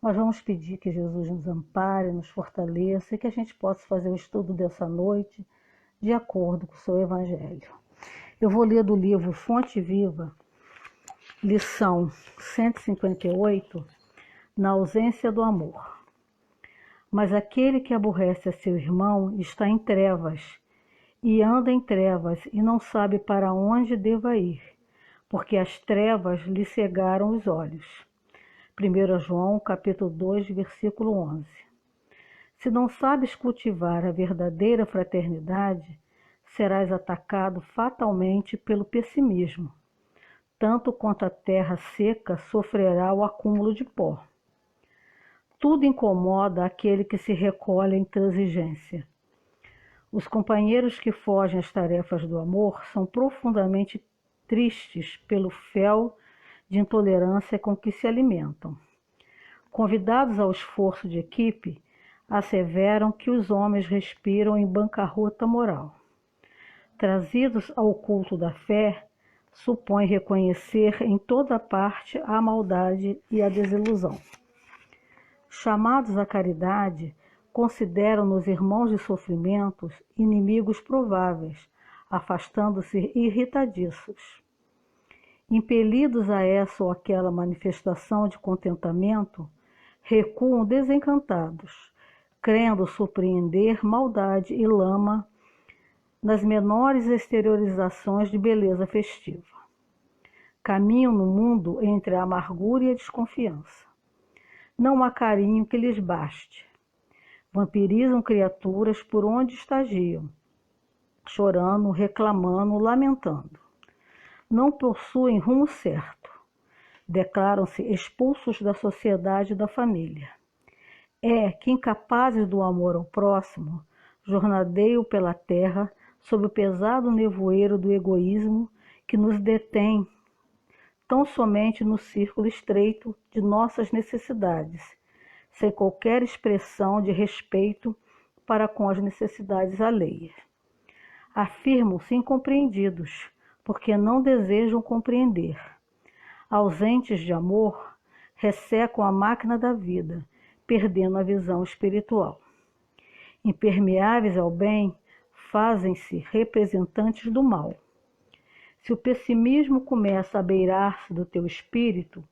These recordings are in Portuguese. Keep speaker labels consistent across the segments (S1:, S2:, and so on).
S1: Nós vamos pedir que Jesus nos ampare, nos fortaleça e que a gente possa fazer o estudo dessa noite de acordo com o seu Evangelho. Eu vou ler do livro Fonte Viva, lição 158, na ausência do amor. Mas aquele que aborrece a seu irmão está em trevas, e anda em trevas e não sabe para onde deva ir, porque as trevas lhe cegaram os olhos. 1 João, capítulo 2, versículo 11. Se não sabes cultivar a verdadeira fraternidade, serás atacado fatalmente pelo pessimismo, tanto quanto a terra seca sofrerá o acúmulo de pó. Tudo incomoda aquele que se recolhe à intransigência. Os companheiros que fogem às tarefas do amor são profundamente tristes pelo fel de intolerância com que se alimentam. Convidados ao esforço de equipe, asseveram que os homens respiram em bancarrota moral. Trazidos ao culto da fé, supõem reconhecer em toda parte a maldade e a desilusão. Chamados à caridade, consideram-nos irmãos de sofrimentos, inimigos prováveis, afastando-se irritadiços. Impelidos a essa ou aquela manifestação de contentamento, recuam desencantados, crendo surpreender maldade e lama nas menores exteriorizações de beleza festiva. Caminham no mundo entre a amargura e a desconfiança. Não há carinho que lhes baste. Vampirizam criaturas por onde estagiam, chorando, reclamando, lamentando. Não possuem rumo certo. Declaram-se expulsos da sociedade e da família. É que, incapazes do amor ao próximo, jornadeiam pela terra sob o pesado nevoeiro do egoísmo que nos detém tão somente no círculo estreito de nossas necessidades, sem qualquer expressão de respeito para com as necessidades alheias. Afirmam-se incompreendidos, porque não desejam compreender. Ausentes de amor, ressecam a máquina da vida, perdendo a visão espiritual. Impermeáveis ao bem, fazem-se representantes do mal. Se o pessimismo começa a beirar-se do teu espírito,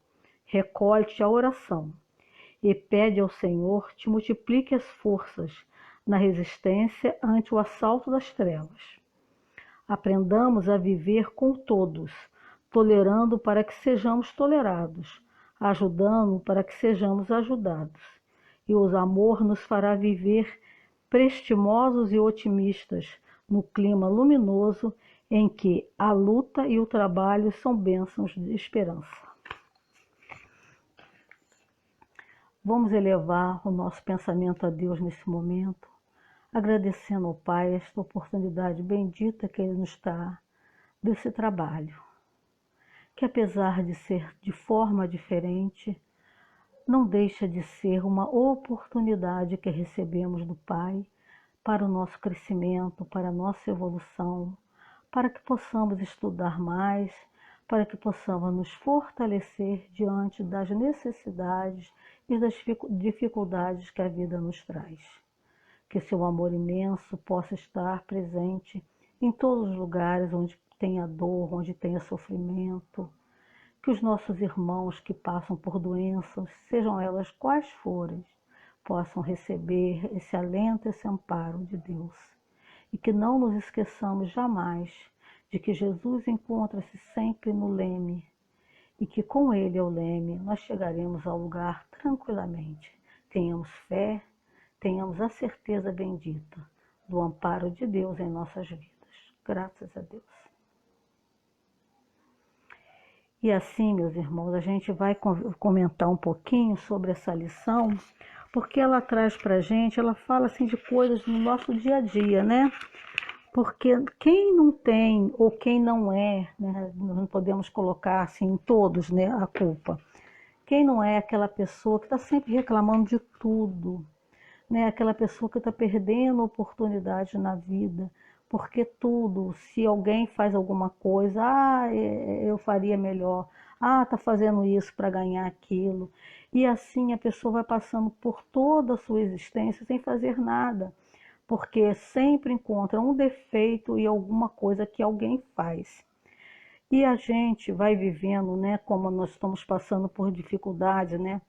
S1: recolhe-te à oração e pede ao Senhor te multiplique as forças na resistência ante o assalto das trevas. Aprendamos a viver com todos, tolerando para que sejamos tolerados, ajudando para que sejamos ajudados. E o amor nos fará viver prestimosos e otimistas no clima luminoso em que a luta e o trabalho são bênçãos de esperança. Vamos elevar o nosso pensamento a Deus nesse momento, agradecendo ao Pai esta oportunidade bendita que Ele nos dá desse trabalho, que apesar de ser de forma diferente, não deixa de ser uma oportunidade que recebemos do Pai para o nosso crescimento, para a nossa evolução, para que possamos estudar mais, para que possamos nos fortalecer diante das necessidades e das dificuldades que a vida nos traz. Que seu amor imenso possa estar presente em todos os lugares onde tenha dor, onde tenha sofrimento. Que os nossos irmãos que passam por doenças, sejam elas quais forem, possam receber esse alento, esse amparo de Deus. E que não nos esqueçamos jamais de que Jesus encontra-se sempre no leme e que com Ele, ao leme, nós chegaremos ao lugar tranquilamente. Tenhamos fé, tenhamos a certeza bendita do amparo de Deus em nossas vidas. Graças a Deus. E assim, meus irmãos, a gente vai comentar um pouquinho sobre essa lição, porque ela traz para a gente, ela fala assim de coisas no nosso dia a dia, né? Porque quem não tem ou quem não é, né, não podemos colocar assim em todos, né, a culpa. Quem não é aquela pessoa que está sempre reclamando de tudo, né? Aquela pessoa que está perdendo oportunidade na vida, porque tudo, se alguém faz alguma coisa, eu faria melhor, Ah, está fazendo isso para ganhar aquilo. E assim a pessoa vai passando por toda a sua existência sem fazer nada, porque sempre encontra um defeito e alguma coisa que alguém faz. E a gente vai vivendo, né, como nós estamos passando por dificuldades, né?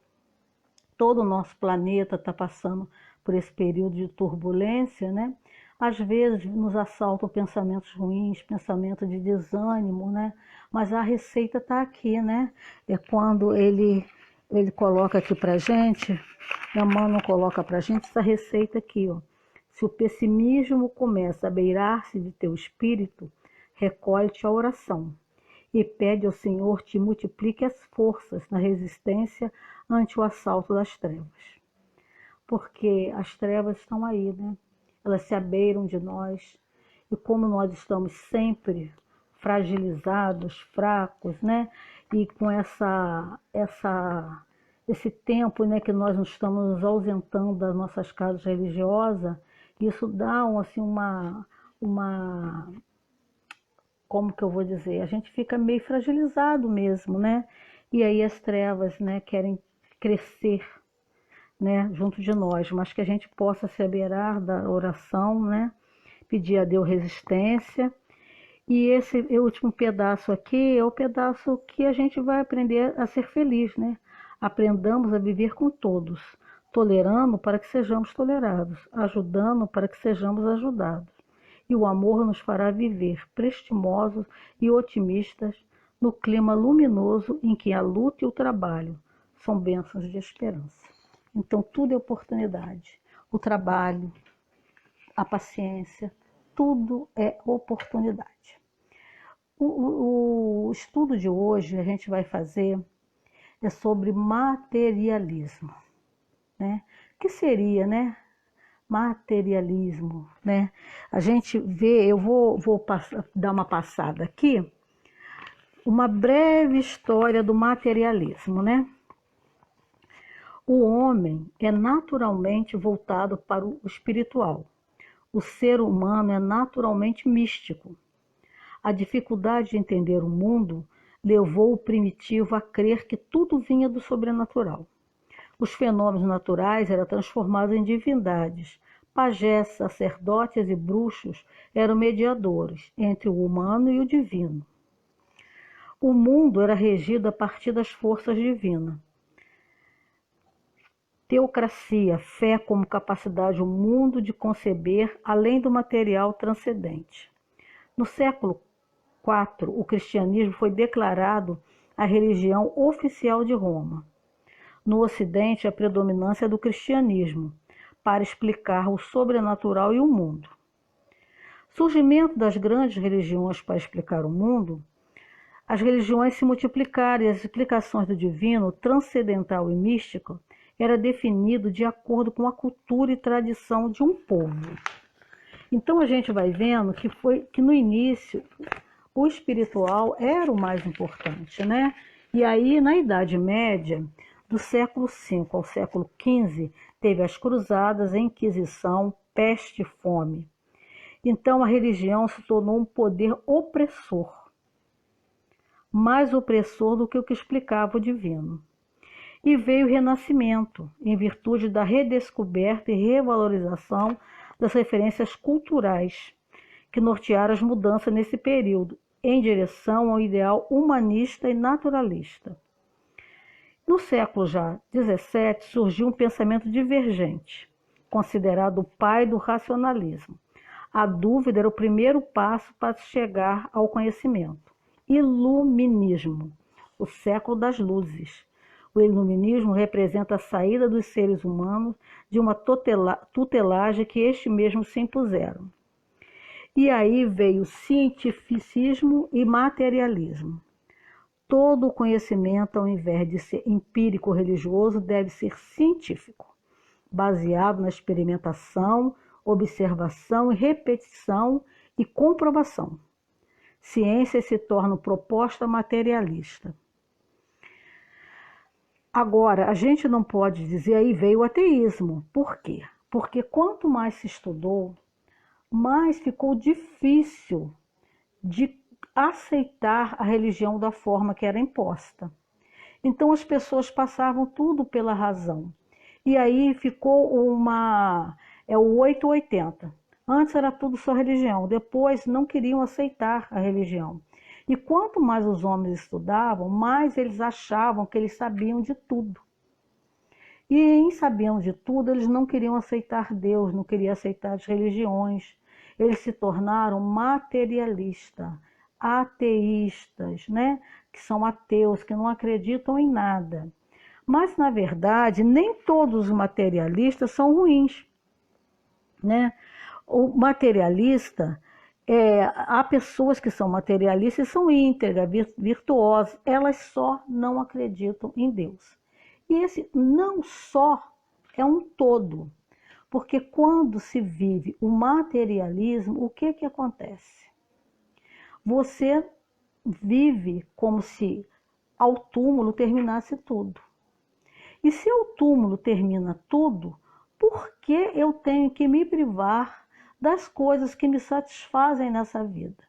S1: Todo o nosso planeta está passando por esse período de turbulência, né? Às vezes nos assaltam pensamentos ruins, pensamento de desânimo, né? Mas a receita está aqui, né? É quando ele coloca aqui para gente, Emmanuel coloca para gente essa receita aqui, ó. Se o pessimismo começa a beirar-se de teu espírito, recolhe-te à oração e pede ao Senhor te multiplique as forças na resistência ante o assalto das trevas. Porque as trevas estão aí, né? Elas se abeiram de nós. E como nós estamos sempre fragilizados, fracos, né? E com esse tempo, né, que nós nos estamos nos ausentando das nossas casas religiosas, isso dá assim, uma como que eu vou dizer, a gente fica meio fragilizado mesmo, né? E aí as trevas, né, querem crescer, né, junto de nós, mas que a gente possa se abeirar da oração, né? Pedir a Deus resistência. E esse último pedaço aqui é o pedaço que a gente vai aprender a ser feliz, né? Aprendamos a viver com todos, tolerando para que sejamos tolerados, ajudando para que sejamos ajudados. E o amor nos fará viver prestimosos e otimistas no clima luminoso em que a luta e o trabalho são bênçãos de esperança. Então tudo é oportunidade. O trabalho, a paciência, tudo é oportunidade. O estudo de hoje a gente vai fazer é sobre materialismo, né? O que seria, né? Materialismo, né? A gente vê, eu vou dar uma passada aqui, uma breve história do materialismo, né? O homem é naturalmente voltado para o espiritual. O ser humano é naturalmente místico. A dificuldade de entender o mundo levou o primitivo a crer que tudo vinha do sobrenatural. Os fenômenos naturais eram transformados em divindades. Pajés, sacerdotes e bruxos eram mediadores entre o humano e o divino. O mundo era regido a partir das forças divinas. Teocracia, fé como capacidade o mundo de conceber além do material transcendente. No século IV, o cristianismo foi declarado a religião oficial de Roma. No Ocidente, a predominância do cristianismo para explicar o sobrenatural e o mundo. Surgimento das grandes religiões para explicar o mundo, as religiões se multiplicaram e as explicações do divino, transcendental e místico era definido de acordo com a cultura e tradição de um povo. Então a gente vai vendo que no início o espiritual era o mais importante, né? E aí na Idade Média, do século V ao século XV, teve as cruzadas, a Inquisição, peste e fome. Então a religião se tornou um poder opressor, mais opressor do que o que explicava o divino. E veio o Renascimento, em virtude da redescoberta e revalorização das referências culturais, que nortearam as mudanças nesse período, em direção ao ideal humanista e naturalista. No século já XVII surgiu um pensamento divergente, considerado o pai do racionalismo. A dúvida era o primeiro passo para chegar ao conhecimento. Iluminismo, o século das luzes. O iluminismo representa a saída dos seres humanos de uma tutelagem que este mesmo se impuseram. E aí veio o cientificismo e materialismo. Todo o conhecimento, ao invés de ser empírico religioso, deve ser científico, baseado na experimentação, observação, repetição e comprovação. Ciência se torna proposta materialista. Agora, a gente não pode dizer aí veio o ateísmo. Por quê? Porque quanto mais se estudou, mais ficou difícil de aceitar a religião da forma que era imposta. Então as pessoas passavam tudo pela razão. E aí ficou o 880. Antes era tudo só religião, depois não queriam aceitar a religião. E quanto mais os homens estudavam, mais eles achavam que eles sabiam de tudo. E em sabendo de tudo, eles não queriam aceitar Deus, não queriam aceitar as religiões. Eles se tornaram materialistas, ateístas, né? Que são ateus, que não acreditam em nada. Mas, na verdade, nem todos os materialistas são ruins, né? O materialista, há pessoas que são materialistas e são íntegras, virtuosas, elas só não acreditam em Deus. E esse não só é um todo, porque quando se vive o materialismo, o que acontece? Você vive como se ao túmulo terminasse tudo. E se ao túmulo termina tudo, por que eu tenho que me privar das coisas que me satisfazem nessa vida?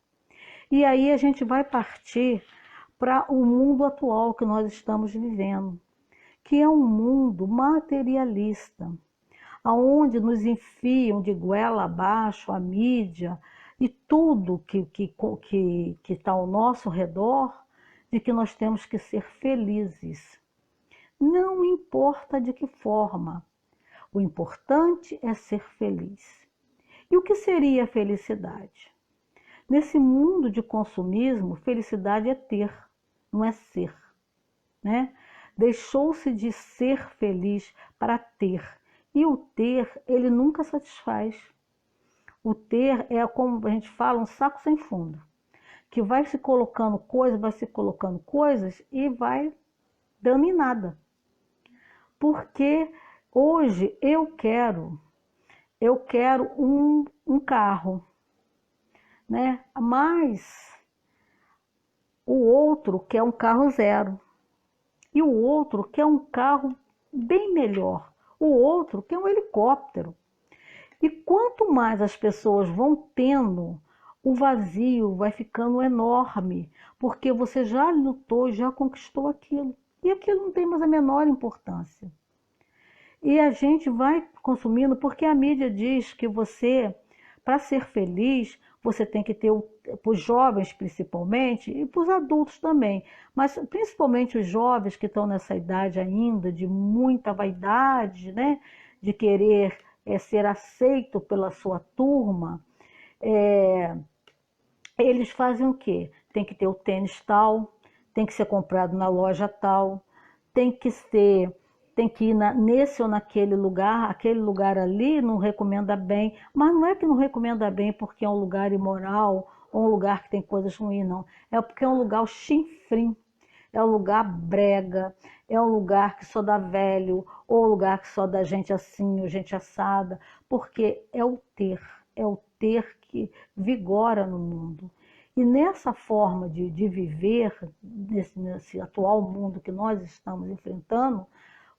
S1: E aí a gente vai partir para o mundo atual que nós estamos vivendo, que é um mundo materialista, aonde nos enfiam de goela abaixo a mídia e tudo que está ao nosso redor, de que nós temos que ser felizes. Não importa de que forma, o importante é ser feliz. E o que seria a felicidade? Nesse mundo de consumismo, felicidade é ter, não é ser, né? Deixou-se de ser feliz para ter. E o ter, ele nunca satisfaz. O ter é, como a gente fala, um saco sem fundo, que vai se colocando coisas e vai dando em nada. Porque hoje eu quero um carro, né? Mas o outro quer um carro zero. E o outro quer um carro bem melhor. O outro quer um helicóptero. E quanto mais as pessoas vão tendo, o vazio vai ficando enorme, porque você já lutou, já conquistou aquilo. E aquilo não tem mais a menor importância. E a gente vai consumindo, porque a mídia diz que você, para ser feliz, você tem que ter, para os jovens principalmente, e para os adultos também, mas principalmente os jovens que estão nessa idade ainda, de muita vaidade, né? De querer ser aceito pela sua turma, eles fazem o quê? Tem que ter o tênis tal, tem que ser comprado na loja tal, tem que ir nesse ou naquele lugar, aquele lugar ali não recomenda bem, mas não é que não recomenda bem porque é um lugar imoral ou um lugar que tem coisas ruins, não. É porque é um lugar chinfrim, é um lugar brega, é um lugar que só dá velho, ou um lugar que só dá gente assim, ou gente assada, porque é o ter que vigora no mundo. E nessa forma de viver, nesse atual mundo que nós estamos enfrentando,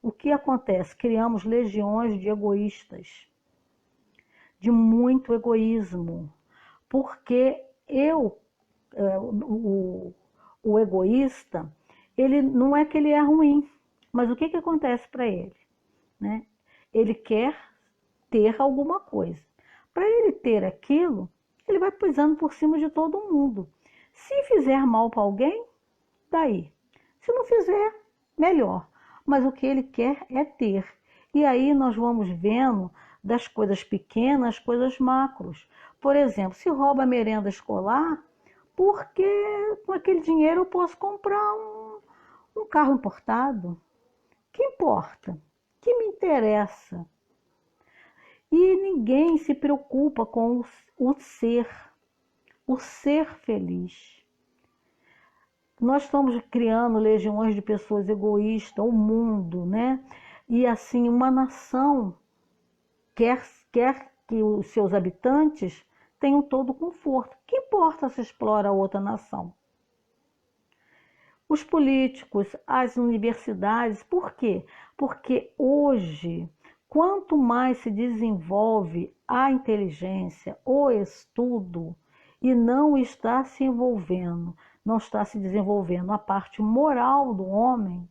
S1: o que acontece? Criamos legiões de egoístas, de muito egoísmo, porque o egoísta, ele não é que ele é ruim, mas o que acontece para ele, né? Ele quer ter alguma coisa. Para ele ter aquilo, ele vai pisando por cima de todo mundo. Se fizer mal para alguém, daí. Se não fizer, melhor. Mas o que ele quer é ter. E aí nós vamos vendo das coisas pequenas, as coisas macros. Por exemplo, se rouba a merenda escolar, porque com aquele dinheiro eu posso comprar um carro importado. Que importa? Que me interessa? E ninguém se preocupa com o ser feliz. Nós estamos criando legiões de pessoas egoístas, o mundo, né? E assim, uma nação quer que os seus habitantes tenham todo o conforto. Que importa se explora a outra nação? Os políticos, as universidades, por quê? Porque hoje, quanto mais se desenvolve a inteligência, o estudo, e não está se envolvendo, não está se desenvolvendo a parte moral do homem,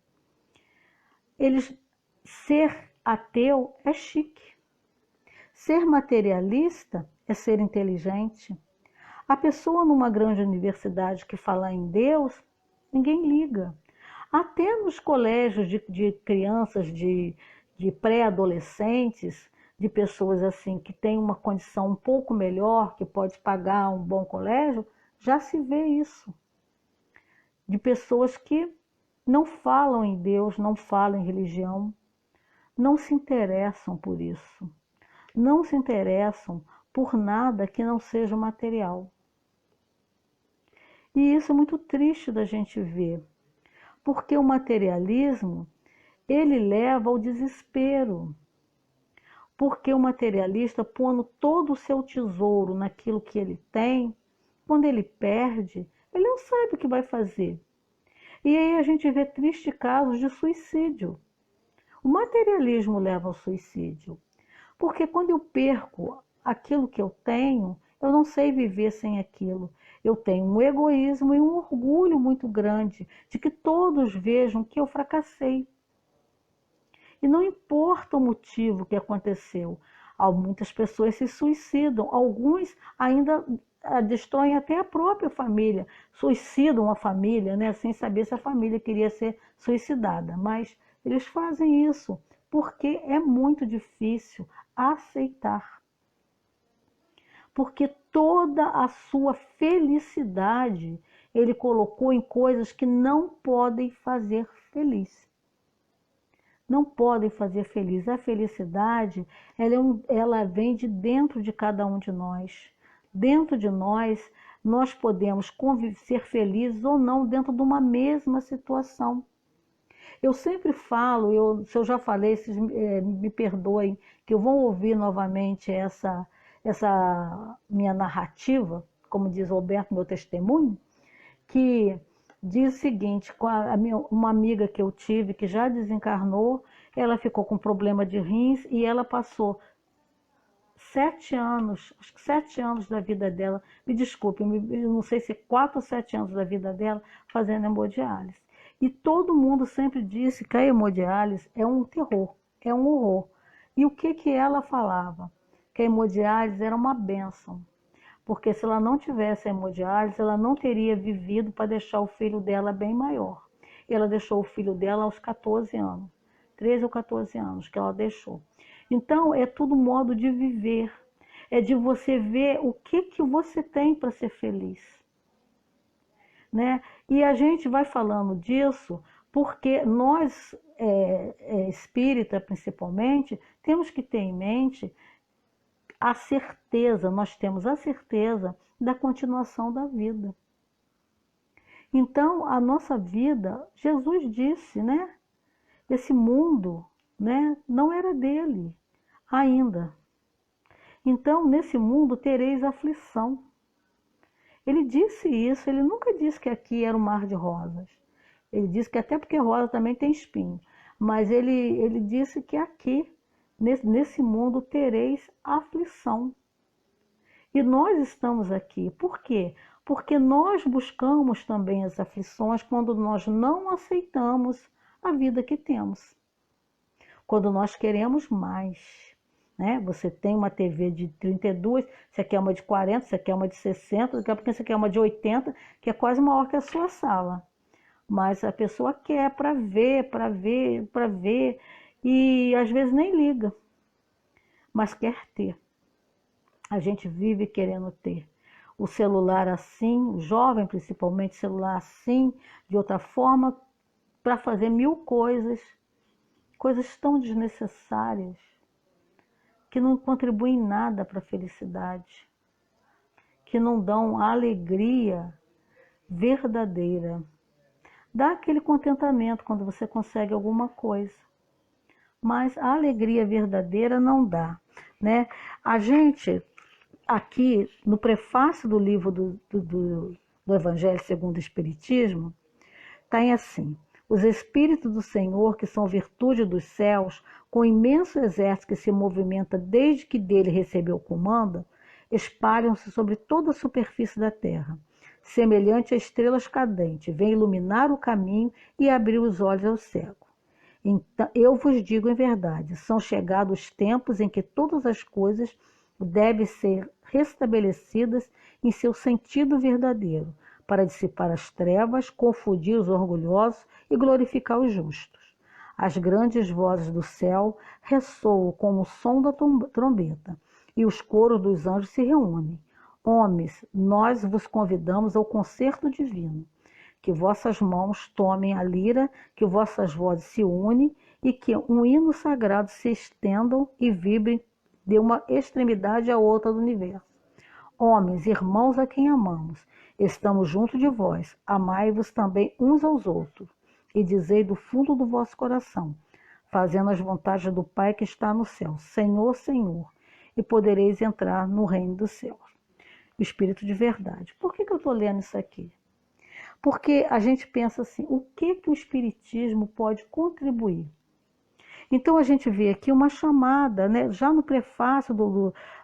S1: ser ateu é chique. Ser materialista é ser inteligente. A pessoa numa grande universidade que fala em Deus, ninguém liga. Até nos colégios de crianças, de pré-adolescentes, de pessoas assim que têm uma condição um pouco melhor, que pode pagar um bom colégio, já se vê isso. De pessoas que não falam em Deus, não falam em religião, não se interessam por isso. Não se interessam por nada que não seja material. E isso é muito triste da gente ver, porque o materialismo, ele leva ao desespero. Porque o materialista, pondo todo o seu tesouro naquilo que ele tem, quando ele perde, ele não sabe o que vai fazer. E aí a gente vê tristes casos de suicídio. O materialismo leva ao suicídio. Porque quando eu perco aquilo que eu tenho, eu não sei viver sem aquilo. Eu tenho um egoísmo e um orgulho muito grande de que todos vejam que eu fracassei. E não importa o motivo que aconteceu. Muitas pessoas se suicidam, alguns ainda destroem até a própria família, suicidam a família, né, sem saber se a família queria ser suicidada. Mas eles fazem isso porque é muito difícil aceitar. Porque toda a sua felicidade ele colocou em coisas que não podem fazer feliz. Não podem fazer feliz. A felicidade, ela vem de dentro de cada um de nós. Dentro de nós, nós podemos ser felizes ou não dentro de uma mesma situação. Eu sempre falo, se eu já falei, vocês me perdoem, que eu vou ouvir novamente essa minha narrativa, como diz o Roberto, meu testemunho, que diz o seguinte: uma amiga que eu tive, que já desencarnou, ela ficou com problema de rins e ela passou 7 anos, acho que 7 anos da vida dela, me desculpe, eu não sei se 4 ou 7 anos da vida dela fazendo hemodiálise. E todo mundo sempre disse que a hemodiálise é um terror, é um horror. E o que ela falava? Que a hemodiálise era uma bênção. Porque se ela não tivesse a hemodiálise, ela não teria vivido para deixar o filho dela bem maior. E ela deixou o filho dela aos 14 anos. 13 ou 14 anos que ela deixou. Então, é tudo modo de viver. É de você ver o que você tem para ser feliz. Né? E a gente vai falando disso porque nós, espírita principalmente, temos que ter em mente a certeza, nós temos a certeza da continuação da vida. Então, a nossa vida, Jesus disse, né? Esse mundo, né, não era dele ainda. Então, nesse mundo tereis aflição. Ele disse isso, ele nunca disse que aqui era um mar de rosas. Ele disse que até porque rosa também tem espinho. Mas ele disse que aqui, nesse mundo, tereis aflição. E nós estamos aqui. Por quê? Porque nós buscamos também as aflições quando nós não aceitamos a vida que temos. Quando nós queremos mais. Né? Você tem uma TV de 32, você quer uma de 40, você quer uma de 60, daqui a pouco você quer uma de 80, que é quase maior que a sua sala. Mas a pessoa quer para ver, e às vezes nem liga, mas quer ter. A gente vive querendo ter. O celular assim, o jovem principalmente, celular assim, de outra forma, para fazer 1000 coisas, coisas tão desnecessárias, que não contribuem nada para a felicidade, que não dão a alegria verdadeira. Dá aquele contentamento quando você consegue alguma coisa, mas a alegria verdadeira não dá, né? A gente, aqui no prefácio do livro do Evangelho segundo o Espiritismo, está assim: os Espíritos do Senhor, que são virtude dos céus, com o imenso exército que se movimenta desde que dele recebeu o comando, espalham-se sobre toda a superfície da terra, semelhante a estrelas cadentes, vem iluminar o caminho e abrir os olhos ao cego. Então, eu vos digo em verdade, são chegados os tempos em que todas as coisas devem ser restabelecidas em seu sentido verdadeiro, para dissipar as trevas, confundir os orgulhosos e glorificar os justos. As grandes vozes do céu ressoam como o som da trombeta, e os coros dos anjos se reúnem. Homens, nós vos convidamos ao concerto divino. Que vossas mãos tomem a lira, que vossas vozes se unem e que um hino sagrado se estendam e vibrem de uma extremidade à outra do universo. Homens, irmãos a quem amamos, estamos junto de vós, amai-vos também uns aos outros, e dizei do fundo do vosso coração, fazendo as vontades do Pai que está no céu, Senhor, Senhor, e podereis entrar no reino dos céus. O Espírito de verdade. Por que eu estou lendo isso aqui? Porque a gente pensa assim, o que o Espiritismo pode contribuir? Então a gente vê aqui uma chamada, né, já no prefácio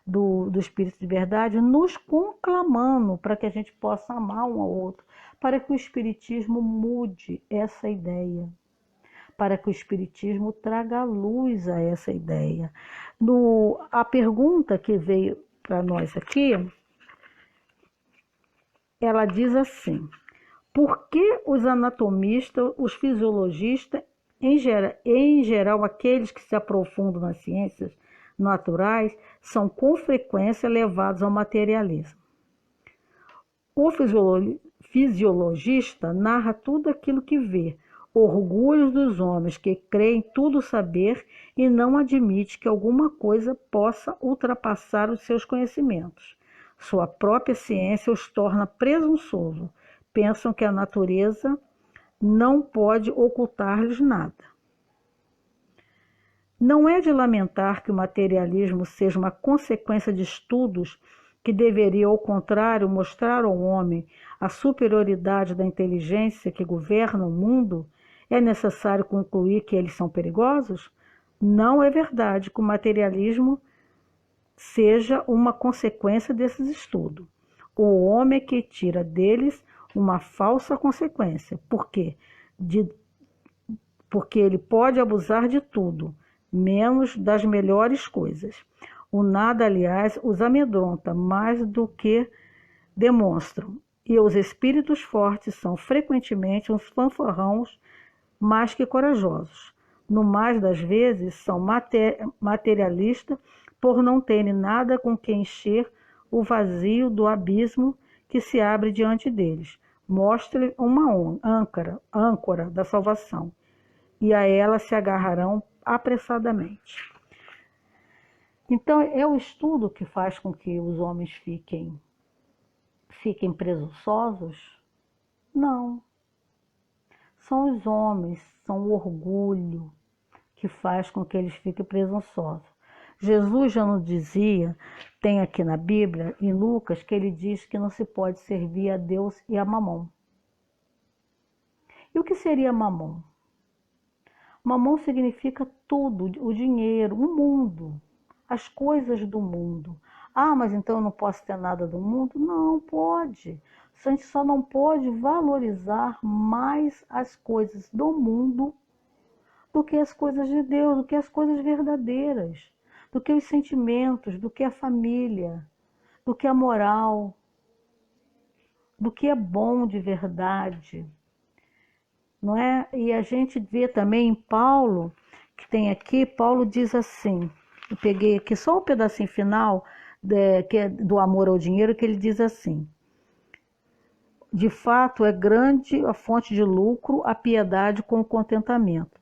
S1: do Espírito de Verdade, nos conclamando para que a gente possa amar um ao outro, para que o Espiritismo mude essa ideia, para que o Espiritismo traga luz a essa ideia. A pergunta que veio para nós aqui, ela diz assim: por que os anatomistas, os fisiologistas, em geral aqueles que se aprofundam nas ciências naturais, são com frequência levados ao materialismo? O fisiologista narra tudo aquilo que vê, orgulho dos homens que creem tudo saber e não admite que alguma coisa possa ultrapassar os seus conhecimentos. Sua própria ciência os torna presunçosos. Pensam que a natureza não pode ocultar-lhes nada. Não é de lamentar que o materialismo seja uma consequência de estudos que deveriam, ao contrário, mostrar ao homem a superioridade da inteligência que governa o mundo. É necessário concluir que eles são perigosos? Não é verdade que o materialismo seja uma consequência desses estudos. O homem é que tira deles uma falsa consequência. Por quê? Porque ele pode abusar de tudo, menos das melhores coisas. O nada, aliás, os amedronta mais do que demonstram. E os espíritos fortes são frequentemente uns fanfarrões mais que corajosos. No mais das vezes, são materialistas por não terem nada com que encher o vazio do abismo que se abre diante deles. Mostre uma âncora da salvação, e a ela se agarrarão apressadamente. Então, é o estudo que faz com que os homens fiquem presunçosos? Não. São os homens, são o orgulho que faz com que eles fiquem presunçosos. Jesus já nos dizia, tem aqui na Bíblia, em Lucas, que ele diz que não se pode servir a Deus e a Mamon. E o que seria Mamon? Mamon significa tudo, o dinheiro, o mundo, as coisas do mundo. Ah, mas então eu não posso ter nada do mundo? Não, pode. A gente só não pode valorizar mais as coisas do mundo do que as coisas de Deus, do que as coisas verdadeiras, do que os sentimentos, do que a família, do que a moral, do que é bom de verdade. Não é? E a gente vê também em Paulo, que tem aqui, Paulo diz assim, eu peguei aqui só um pedacinho final que é do amor ao dinheiro, que ele diz assim: de fato é grande a fonte de lucro a piedade com o contentamento,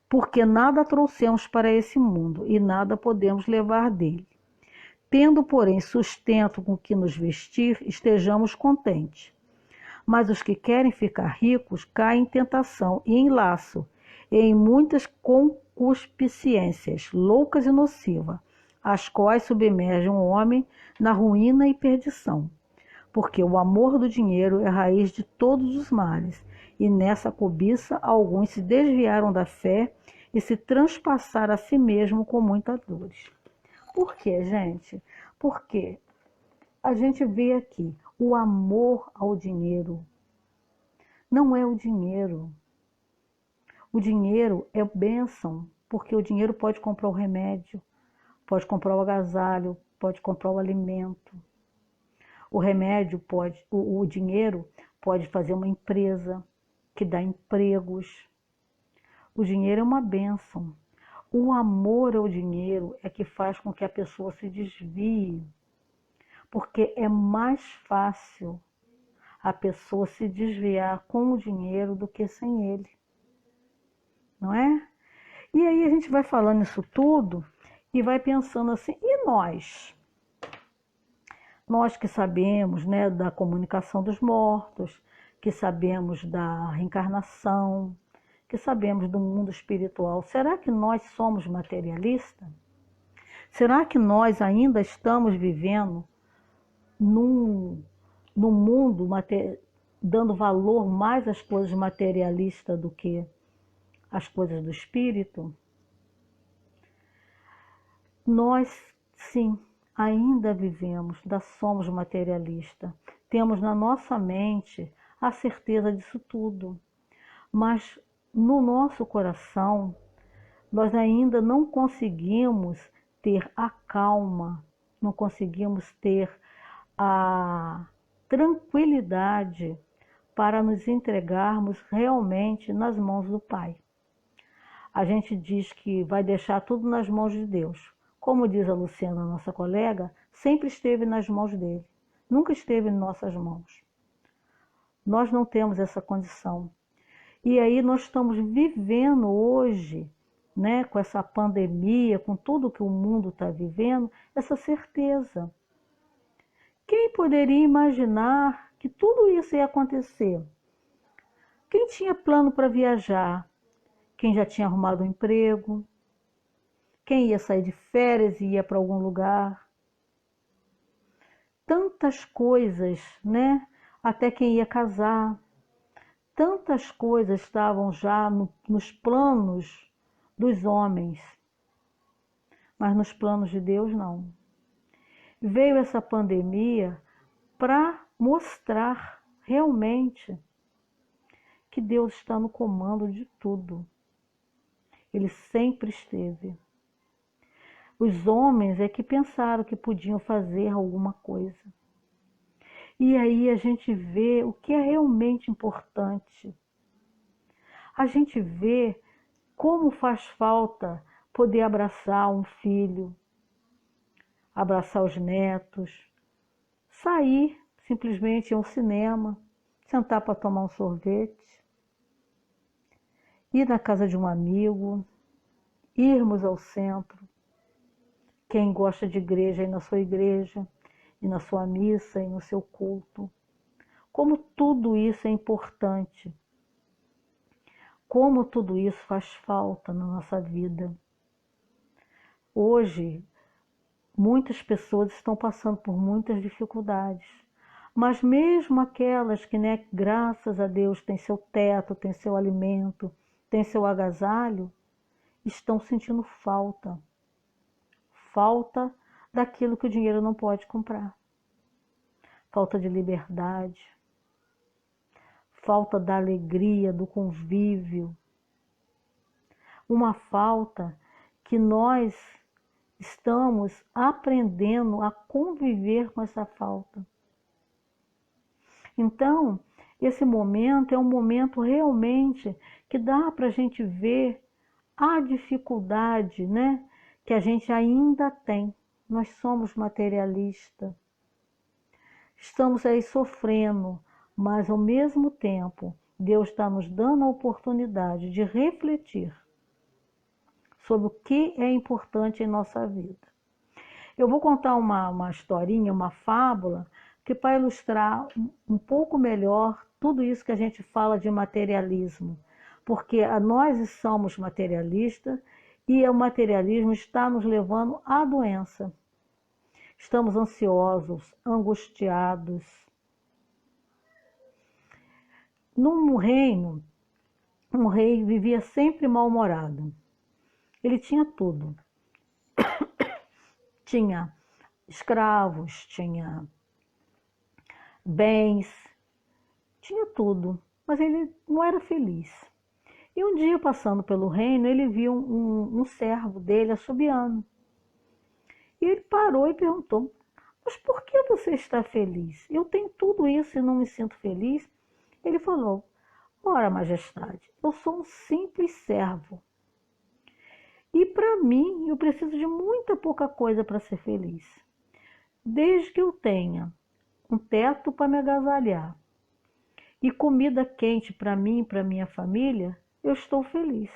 S1: porque nada trouxemos para esse mundo e nada podemos levar dele. Tendo, porém, sustento com que nos vestir, estejamos contentes. Mas os que querem ficar ricos caem em tentação e em laço, e em muitas concupiscências loucas e nocivas, as quais submergem o homem na ruína e perdição. Porque o amor do dinheiro é a raiz de todos os males, e nessa cobiça alguns se desviaram da fé e se transpassaram a si mesmo com muitas dores. Por quê, gente? Porque a gente vê aqui o amor ao dinheiro. Não é o dinheiro. O dinheiro é bênção, porque o dinheiro pode comprar o remédio, pode comprar o agasalho, pode comprar o alimento. O remédio pode, o dinheiro pode fazer uma empresa que dá empregos. O dinheiro é uma bênção. O amor ao dinheiro é que faz com que a pessoa se desvie, porque é mais fácil a pessoa se desviar com o dinheiro do que sem ele, não é? E aí a gente vai falando isso tudo e vai pensando assim, e nós? Nós que sabemos, né, da comunicação dos mortos, que sabemos da reencarnação, que sabemos do mundo espiritual, será que nós somos materialistas? Será que nós ainda estamos vivendo num mundo dando valor mais às coisas materialistas do que às coisas do espírito? Nós, sim, ainda vivemos, ainda somos materialistas. Temos na nossa mente a certeza disso tudo. Mas no nosso coração, nós ainda não conseguimos ter a calma, não conseguimos ter a tranquilidade para nos entregarmos realmente nas mãos do Pai. A gente diz que vai deixar tudo nas mãos de Deus. Como diz a Luciana, nossa colega, sempre esteve nas mãos dele, nunca esteve em nossas mãos. Nós não temos essa condição. E aí nós estamos vivendo hoje, né, com essa pandemia, com tudo que o mundo está vivendo, essa certeza. Quem poderia imaginar que tudo isso ia acontecer? Quem tinha plano para viajar? Quem já tinha arrumado um emprego? Quem ia sair de férias e ia para algum lugar? Tantas coisas, né? Até quem ia casar. Tantas coisas estavam já nos planos dos homens, mas nos planos de Deus não. Veio essa pandemia para mostrar realmente que Deus está no comando de tudo. Ele sempre esteve. Os homens é que pensaram que podiam fazer alguma coisa. E aí a gente vê o que é realmente importante. A gente vê como faz falta poder abraçar um filho, abraçar os netos, sair simplesmente a um cinema, sentar para tomar um sorvete, ir na casa de um amigo, irmos ao centro. Quem gosta de igreja, ir na sua igreja, ir na sua missa, ir no seu culto. Como tudo isso é importante. Como tudo isso faz falta na nossa vida. Hoje, muitas pessoas estão passando por muitas dificuldades. Mas mesmo aquelas que, né, graças a Deus, têm seu teto, têm seu alimento, têm seu agasalho, estão sentindo falta. Falta daquilo que o dinheiro não pode comprar. Falta de liberdade. Falta da alegria, do convívio. Uma falta que nós estamos aprendendo a conviver com essa falta. Então, esse momento é um momento realmente que dá para a gente ver a dificuldade, né, que a gente ainda tem. Nós somos materialistas. Estamos aí sofrendo, mas ao mesmo tempo, Deus está nos dando a oportunidade de refletir sobre o que é importante em nossa vida. Eu vou contar uma historinha, uma fábula, que para ilustrar um pouco melhor tudo isso que a gente fala de materialismo. Porque nós somos materialistas e o materialismo está nos levando à doença. Estamos ansiosos, angustiados. Num reino, um rei vivia sempre mal-humorado. Ele tinha tudo. Tinha escravos, tinha bens, tinha tudo, mas ele não era feliz. E um dia, passando pelo reino, ele viu um servo dele assobiando. E ele parou e perguntou: mas por que você está feliz? Eu tenho tudo isso e não me sinto feliz. Ele falou: ora, majestade, eu sou um simples servo. E para mim, eu preciso de muita pouca coisa para ser feliz. Desde que eu tenha um teto para me agasalhar e comida quente para mim e para minha família, eu estou feliz.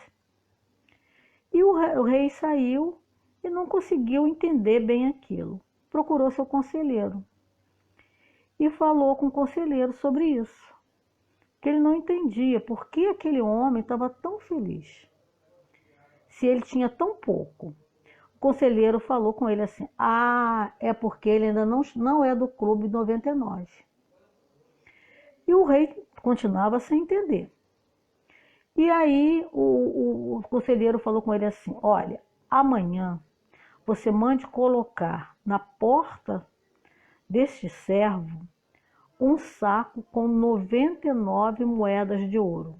S1: E o rei saiu e não conseguiu entender bem aquilo. Procurou seu conselheiro e falou com o conselheiro sobre isso, que ele não entendia por que aquele homem estava tão feliz, se ele tinha tão pouco. O conselheiro falou com ele assim: ah, é porque ele ainda não é do clube 99. E o rei continuava sem entender. E aí o conselheiro falou com ele assim: olha, amanhã você mande colocar na porta deste servo um saco com 99 moedas de ouro.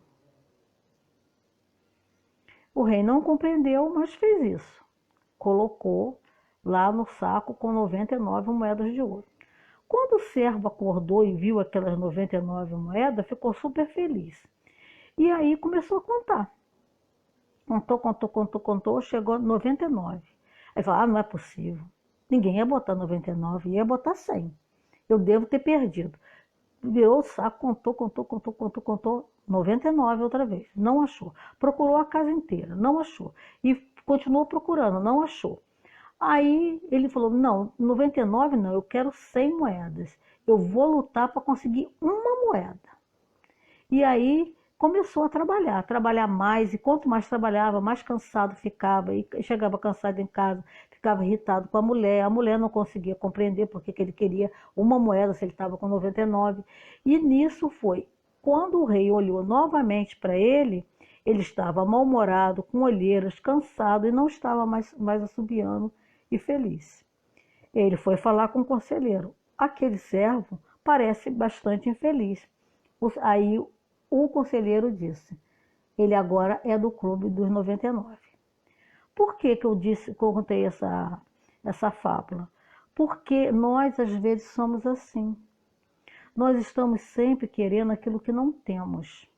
S1: O rei não compreendeu, mas fez isso. Colocou lá no saco com 99 moedas de ouro. Quando o servo acordou e viu aquelas 99 moedas, ficou super feliz. E aí começou a contar. Contou, chegou a 99. Aí falou: ah, não é possível. Ninguém ia botar 99, ia botar 100. Eu devo ter perdido. Virou o saco, contou, 99 outra vez. Não achou. Procurou a casa inteira, não achou. E continuou procurando, não achou. Aí ele falou: não, 99 não, eu quero 100 moedas. Eu vou lutar para conseguir uma moeda. E aí começou a trabalhar mais, e quanto mais trabalhava, mais cansado ficava, e chegava cansado em casa, ficava irritado com a mulher não conseguia compreender porque que ele queria uma moeda se ele estava com 99, e nisso foi. Quando o rei olhou novamente para ele estava mal-humorado, com olheiras, cansado, e não estava mais assobiando e feliz. Ele foi falar com o conselheiro: aquele servo parece bastante infeliz. Aí o conselheiro disse: ele agora é do clube dos 99. Por que eu contei essa fábula? Porque nós às vezes somos assim. Nós estamos sempre querendo aquilo que não temos.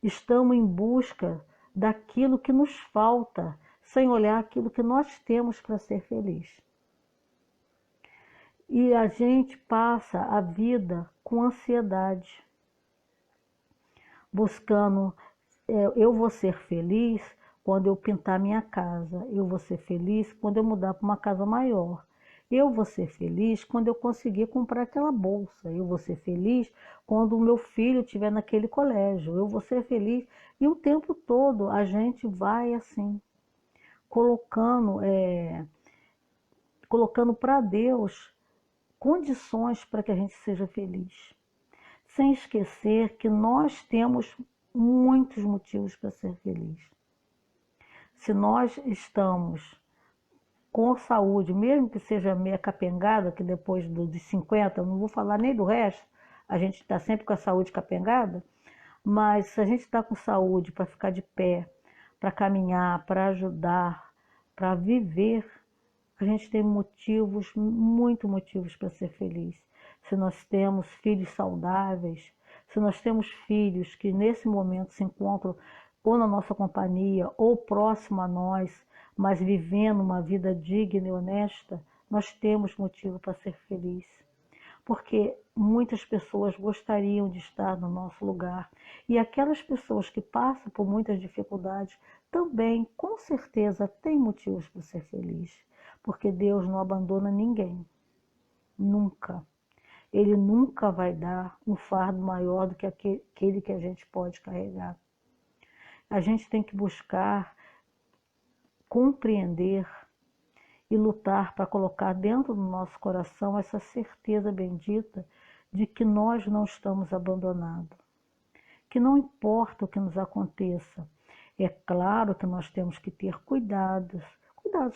S1: Estamos em busca daquilo que nos falta, sem olhar aquilo que nós temos para ser feliz. E a gente passa a vida com ansiedade, buscando: eu vou ser feliz quando eu pintar minha casa, eu vou ser feliz quando eu mudar para uma casa maior, eu vou ser feliz quando eu conseguir comprar aquela bolsa, eu vou ser feliz quando o meu filho estiver naquele colégio, eu vou ser feliz. E o tempo todo a gente vai assim, colocando para Deus condições para que a gente seja feliz, sem esquecer que nós temos muitos motivos para ser feliz. Se nós estamos com saúde, mesmo que seja meia capengada, que depois dos 50, eu não vou falar nem do resto, a gente está sempre com a saúde capengada, mas se a gente está com saúde para ficar de pé, para caminhar, para ajudar, para viver, a gente tem motivos, muitos motivos para ser feliz. Se nós temos filhos saudáveis, se nós temos filhos que nesse momento se encontram ou na nossa companhia ou próximo a nós, mas vivendo uma vida digna e honesta, nós temos motivo para ser feliz. Porque muitas pessoas gostariam de estar no nosso lugar. E aquelas pessoas que passam por muitas dificuldades também, com certeza, têm motivos para ser feliz. Porque Deus não abandona ninguém. Nunca. Ele nunca vai dar um fardo maior do que aquele que a gente pode carregar. A gente tem que buscar compreender e lutar para colocar dentro do nosso coração essa certeza bendita de que nós não estamos abandonados. Que não importa o que nos aconteça. É claro que nós temos que ter cuidados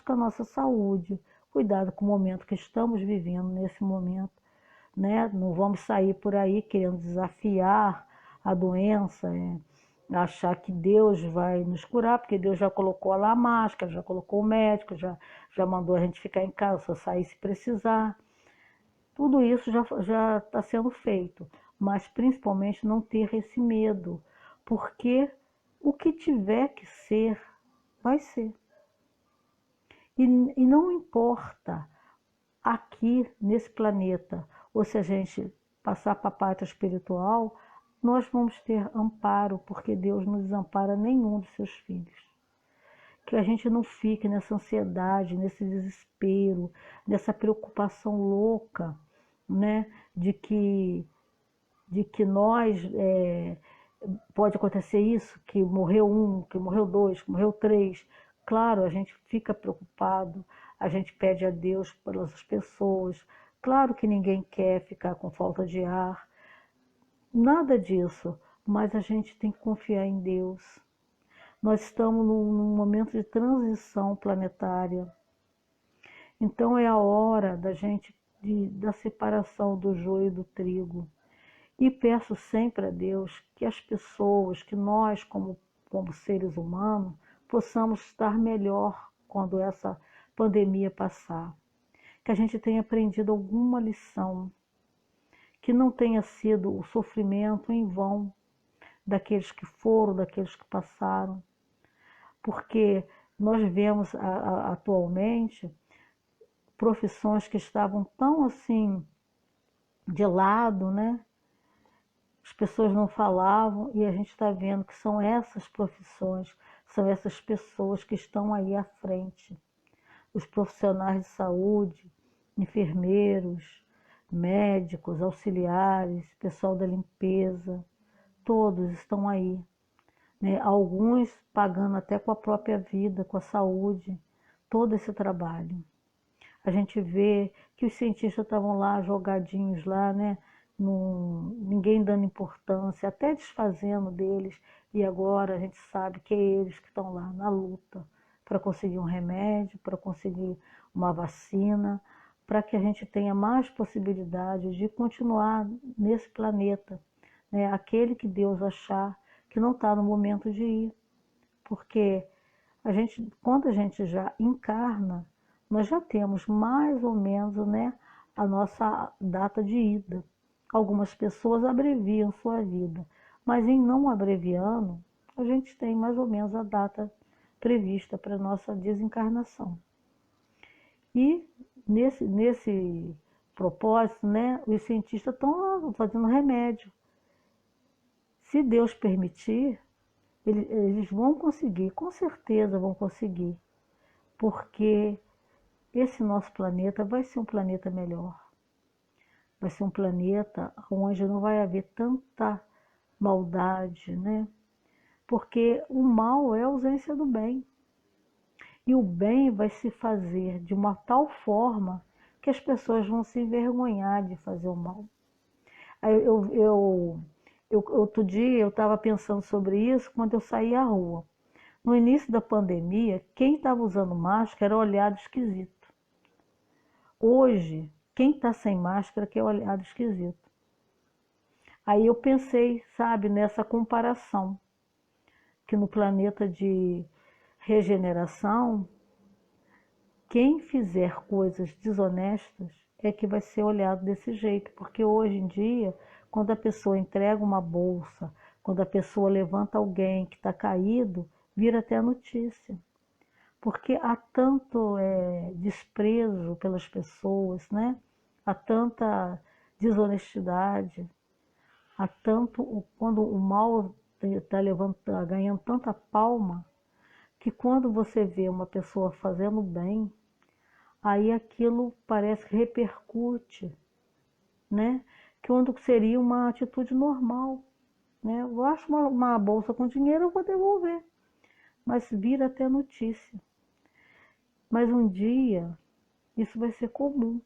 S1: com a nossa saúde, cuidado com o momento que estamos vivendo nesse momento. né? Não vamos sair por aí querendo desafiar a doença, achar que Deus vai nos curar, porque Deus já colocou lá a máscara, já colocou o médico, já mandou a gente ficar em casa, só sair se precisar. Tudo isso já está sendo feito, mas principalmente não ter esse medo, porque o que tiver que ser, vai ser. E não importa aqui nesse planeta, ou se a gente passar para a pátria espiritual, nós vamos ter amparo, porque Deus não desampara nenhum dos seus filhos. Que a gente não fique nessa ansiedade, nesse desespero, nessa preocupação louca, né, de que nós, pode acontecer isso, que morreu um, que morreu dois, que morreu três. Claro, a gente fica preocupado, a gente pede a Deus pelas pessoas. Claro que ninguém quer ficar com falta de ar, nada disso, mas a gente tem que confiar em Deus. Nós estamos num momento de transição planetária, então é a hora da gente, da separação do joio e do trigo. E peço sempre a Deus que as pessoas, que nós como seres humanos, possamos estar melhor quando essa pandemia passar. Que a gente tenha aprendido alguma lição, que não tenha sido o sofrimento em vão daqueles que foram, daqueles que passaram. Porque nós vemos atualmente profissões que estavam tão assim de lado, né? As pessoas não falavam e a gente está vendo que são essas profissões, são essas pessoas que estão aí à frente. Os profissionais de saúde, enfermeiros, médicos, auxiliares, pessoal da limpeza, todos estão aí, né? Alguns pagando até com a própria vida, com a saúde, todo esse trabalho. A gente vê que os cientistas estavam lá jogadinhos lá, né? Ninguém dando importância, até desfazendo deles, e agora a gente sabe que é eles que estão lá na luta para conseguir um remédio, para conseguir uma vacina, para que a gente tenha mais possibilidades de continuar nesse planeta, né? Aquele que Deus achar que não está no momento de ir, porque quando a gente já encarna, nós já temos mais ou menos, né, a nossa data de ida. Algumas pessoas abreviam sua vida, mas em não abreviando, a gente tem mais ou menos a data prevista para a nossa desencarnação. E nesse propósito, né, os cientistas estão lá fazendo remédio. Se Deus permitir, eles vão conseguir, com certeza vão conseguir, porque esse nosso planeta vai ser um planeta melhor. Vai ser um planeta onde não vai haver tanta maldade, né? Porque o mal é a ausência do bem. E o bem vai se fazer de uma tal forma que as pessoas vão se envergonhar de fazer o mal. Outro dia eu estava pensando sobre isso quando eu saí à rua. No início da pandemia, quem estava usando máscara era olhado esquisito. Hoje, quem está sem máscara que é olhado esquisito. Aí eu pensei, sabe, nessa comparação, que no planeta de regeneração, quem fizer coisas desonestas é que vai ser olhado desse jeito, porque hoje em dia, quando a pessoa entrega uma bolsa, quando a pessoa levanta alguém que está caído, vira até notícia. Porque há tanto desprezo pelas pessoas, né? Há tanta desonestidade, há tanto, quando o mal está ganhando tanta palma, que quando você vê uma pessoa fazendo bem, aí aquilo parece que repercute, né? Que quando seria uma atitude normal, né? Eu acho uma bolsa com dinheiro, eu vou devolver, mas vira até notícia. Mas um dia isso vai ser comum.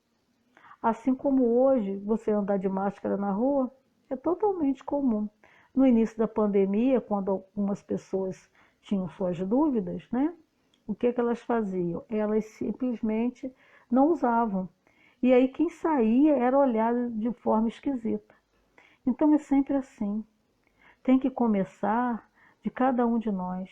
S1: Assim como hoje você andar de máscara na rua é totalmente comum. No início da pandemia, quando algumas pessoas tinham suas dúvidas, né? O que elas faziam? Elas simplesmente não usavam. E aí quem saía era olhado de forma esquisita. Então é sempre assim. Tem que começar de cada um de nós.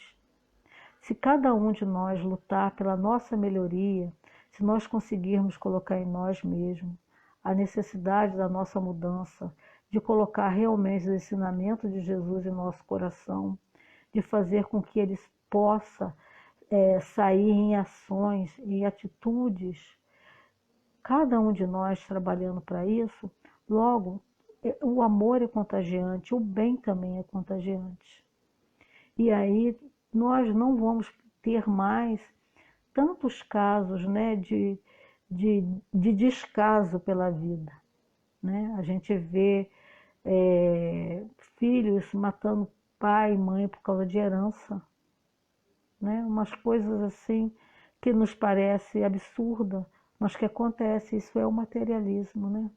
S1: Se cada um de nós lutar pela nossa melhoria, se nós conseguirmos colocar em nós mesmos a necessidade da nossa mudança, de colocar realmente os ensinamentos de Jesus em nosso coração, de fazer com que eles possam sair em ações, em atitudes, cada um de nós trabalhando para isso, logo o amor é contagiante, o bem também é contagiante. E aí nós não vamos ter mais tantos casos, né, de descaso pela vida. Né? A gente vê filhos matando pai e mãe por causa de herança. Né? Umas coisas assim que nos parece absurda, mas que acontece. Isso é o materialismo, né?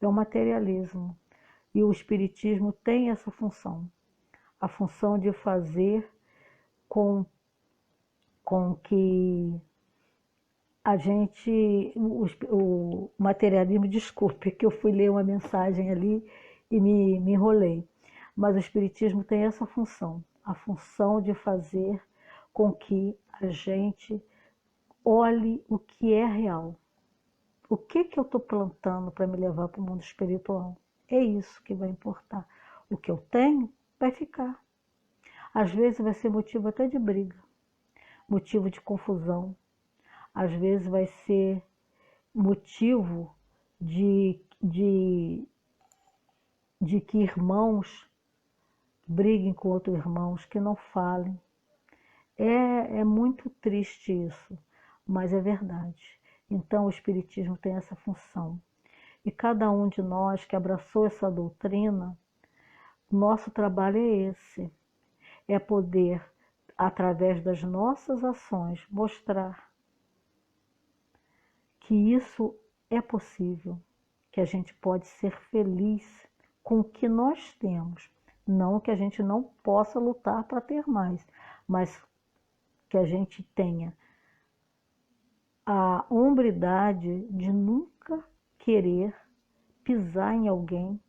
S1: É o materialismo. E o espiritismo tem essa função, a função de fazer com que a gente, o materialismo, desculpe, que eu fui ler uma mensagem ali e me enrolei, mas o espiritismo tem essa função, a função de fazer com que a gente olhe o que é real. O que eu estou plantando para me levar para o mundo espiritual? É isso que vai importar. O que eu tenho vai ficar. Às vezes vai ser motivo até de briga, motivo de confusão. Às vezes vai ser motivo de que irmãos briguem com outros irmãos, que não falem. É muito triste isso, mas é verdade. Então o Espiritismo tem essa função. E cada um de nós que abraçou essa doutrina, nosso trabalho é esse. É poder, através das nossas ações, mostrar que isso é possível, que a gente pode ser feliz com o que nós temos. Não que a gente não possa lutar para ter mais, mas que a gente tenha a hombridade de nunca querer pisar em alguém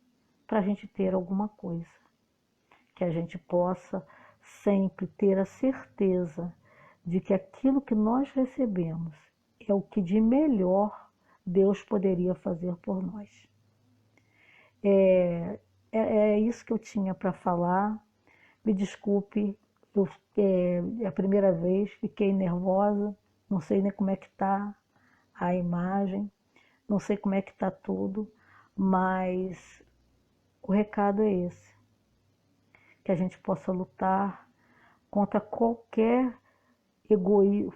S1: para a gente ter alguma coisa. Que a gente possa sempre ter a certeza de que aquilo que nós recebemos é o que de melhor Deus poderia fazer por nós. É isso que eu tinha para falar. Me desculpe, é a primeira vez, fiquei nervosa, não sei nem como é que está a imagem, não sei como é que está tudo, mas o recado é esse, que a gente possa lutar contra qualquer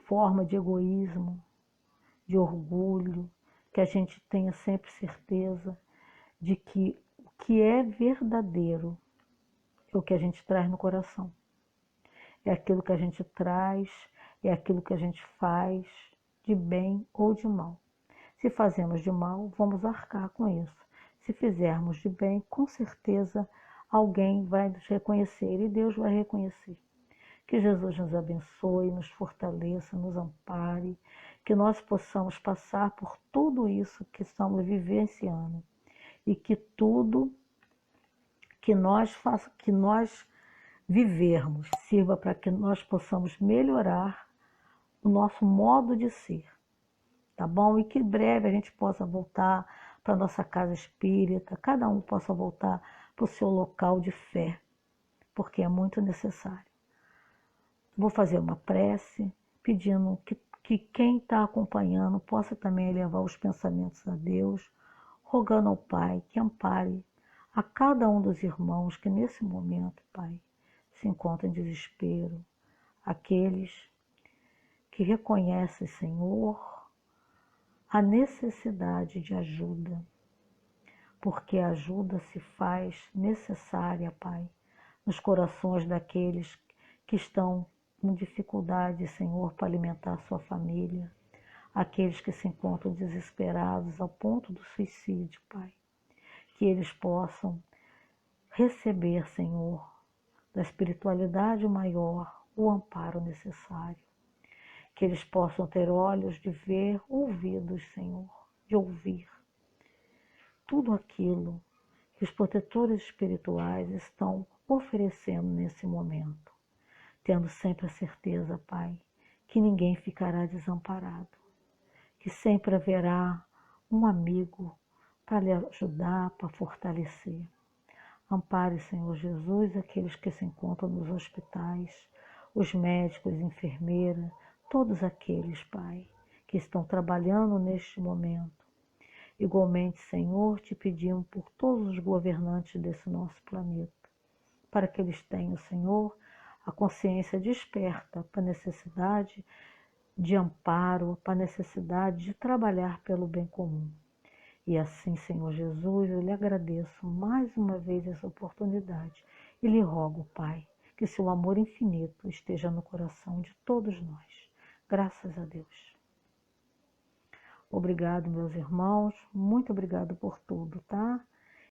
S1: forma de egoísmo, de orgulho, que a gente tenha sempre certeza de que o que é verdadeiro é o que a gente traz no coração. É aquilo que a gente traz, é aquilo que a gente faz, de bem ou de mal. Se fazemos de mal, vamos arcar com isso. Se fizermos de bem, com certeza alguém vai nos reconhecer e Deus vai reconhecer. Que Jesus nos abençoe, nos fortaleça, nos ampare, que nós possamos passar por tudo isso que estamos vivenciando e que tudo que nós vivermos sirva para que nós possamos melhorar o nosso modo de ser, tá bom? E que breve a gente possa voltar para a nossa casa espírita, cada um possa voltar para o seu local de fé, porque é muito necessário. Vou fazer uma prece pedindo que quem está acompanhando possa também elevar os pensamentos a Deus, rogando ao Pai que ampare a cada um dos irmãos que nesse momento, Pai, se encontram em desespero, aqueles que reconhecem, Senhor, a necessidade de ajuda, porque a ajuda se faz necessária, Pai, nos corações daqueles que estão com dificuldade, Senhor, para alimentar sua família, aqueles que se encontram desesperados ao ponto do suicídio, Pai, que eles possam receber, Senhor, da espiritualidade maior, o amparo necessário, que eles possam ter olhos de ver, ouvidos, Senhor, de ouvir tudo aquilo que os protetores espirituais estão oferecendo nesse momento, tendo sempre a certeza, Pai, que ninguém ficará desamparado, que sempre haverá um amigo para lhe ajudar, para fortalecer. Ampare, Senhor Jesus, aqueles que se encontram nos hospitais, os médicos, enfermeiras, todos aqueles, Pai, que estão trabalhando neste momento. Igualmente, Senhor, te pedimos por todos os governantes desse nosso planeta, para que eles tenham, Senhor, a consciência desperta para a necessidade de amparo, para a necessidade de trabalhar pelo bem comum. E assim, Senhor Jesus, eu lhe agradeço mais uma vez essa oportunidade e lhe rogo, Pai, que seu amor infinito esteja no coração de todos nós. Graças a Deus. Obrigado, meus irmãos, muito obrigado por tudo, tá?